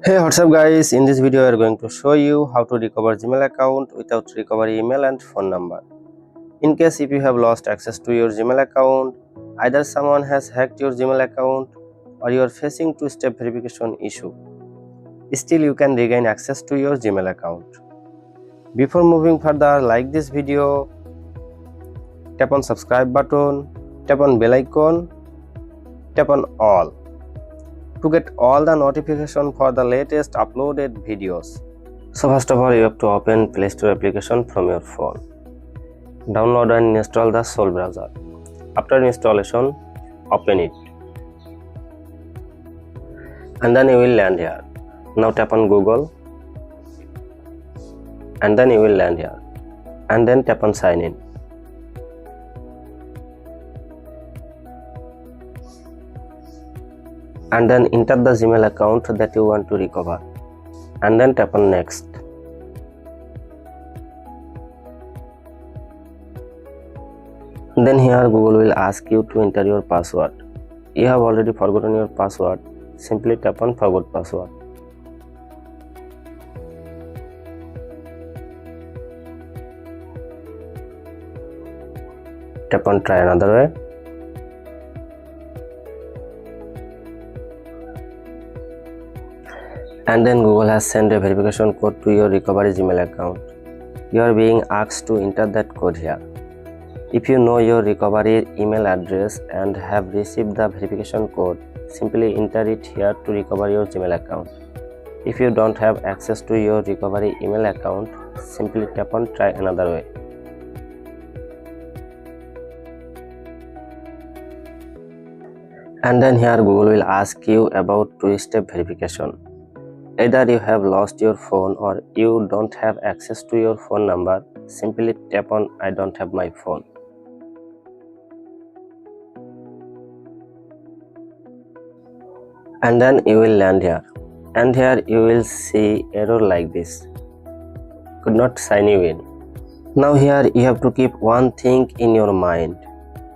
Hey, what's up guys? In this video we are going to show you how to recover Gmail account without recovery email and phone number. In case if you have lost access to your Gmail account, either someone has hacked your Gmail account or you are facing two-step verification issue, still you can regain access to your Gmail account. Before moving further, like this video, tap on subscribe button, tap on bell icon, tap on all to get all the notification for the latest uploaded videos. So first of all, you have to open Play Store application from your phone. Download and install the Soul browser. After installation, open it. And then you will land here. Now tap on Google. And then you will land here. And then tap on sign in. And then enter the Gmail account that you want to recover, and then tap on next. Then here Google will ask you to enter your password. You have already forgotten your password, simply tap on forgot password. Tap on try another way. And then Google has sent a verification code to your recovery Gmail account. You are being asked to enter that code here. If you know your recovery email address and have received the verification code, simply enter it here to recover your Gmail account. If you don't have access to your recovery email account, simply tap on try another way. And then here Google will ask you about two-step verification. Either you have lost your phone or you don't have access to your phone number, simply tap on I don't have my phone. And then you will land here. And here you will see error like this. Could not sign you in. Now here you have to keep one thing in your mind.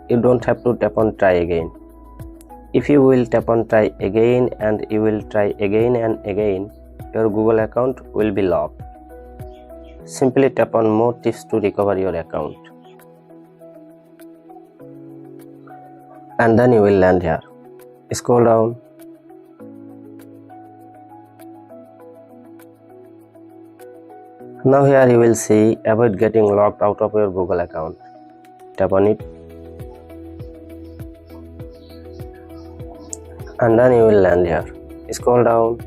You don't have to tap on try again. If you will tap on try again and you will try again and again, your Google account will be locked. Simply tap on more tips to recover your account. And then you will land here. Scroll down. Now here you will see avoid getting locked out of your Google account. Tap on it. And then you will land here. Scroll down.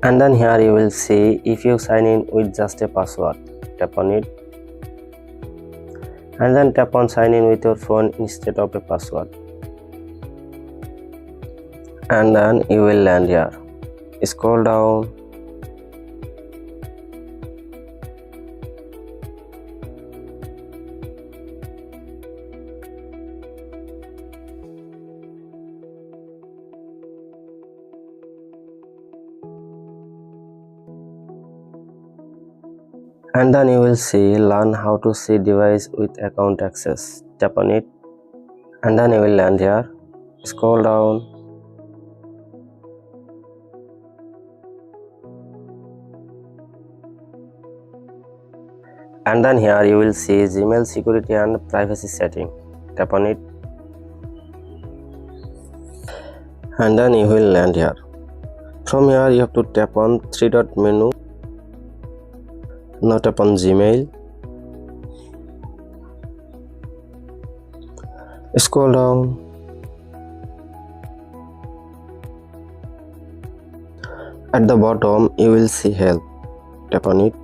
And then here you will see if you sign in with just a password. Tap on it. And then tap on sign in with your phone instead of a password. And then you will land here. Scroll down. And then you will see learn how to see device with account access. Tap on it. And then you will land here. Scroll down. And then here you will see Gmail security and privacy setting. Tap on it. And then you will land here. From here you have to tap on three-dot menu. Now tap on Gmail. Scroll down. At the bottom you will see help. Tap on it.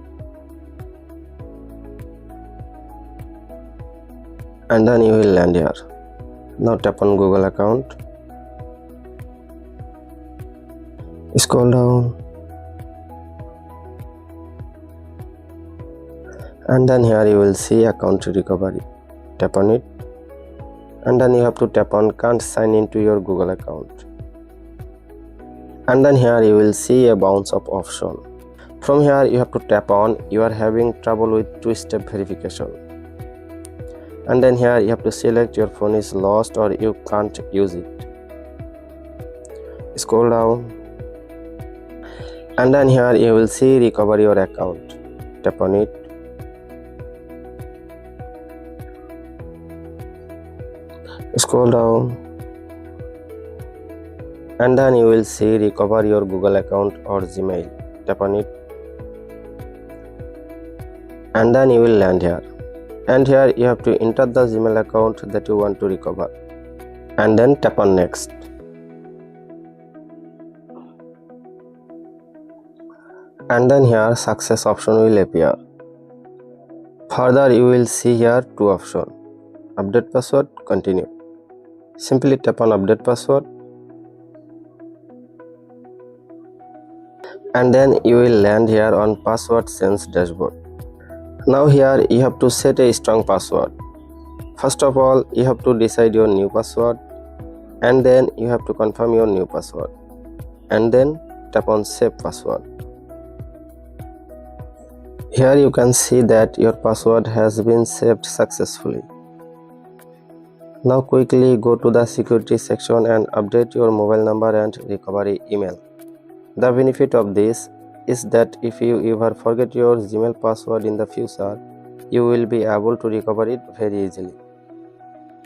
And then you will land here. Now tap on Google account. Scroll down. And then here you will see account recovery. Tap on it. And then you have to tap on can't sign into your Google account. And then here you will see a bounce up option. From here you have to tap on you are having trouble with two-step verification. and then here you have to select your phone is lost or you can't use it. Scroll down, and then here you will see recover your account. Tap on it. Scroll down, and then you will see recover your Google account or Gmail. Tap on it, and then you will land here, and here you have to enter the Gmail account that you want to recover, and then tap on next. And then here success option will appear. Further you will see here two options, update password, continue. Simply tap on update password, and then you will land here on password sense dashboard. Now here you have to set a strong password. First of all, you have to decide your new password, and then you have to confirm your new password, and then tap on save password. Here you can see that your password has been saved successfully. Now quickly go to the security section and update your mobile number and recovery email. The benefit of this is that if you ever forget your Gmail password in the future, you will be able to recover it very easily.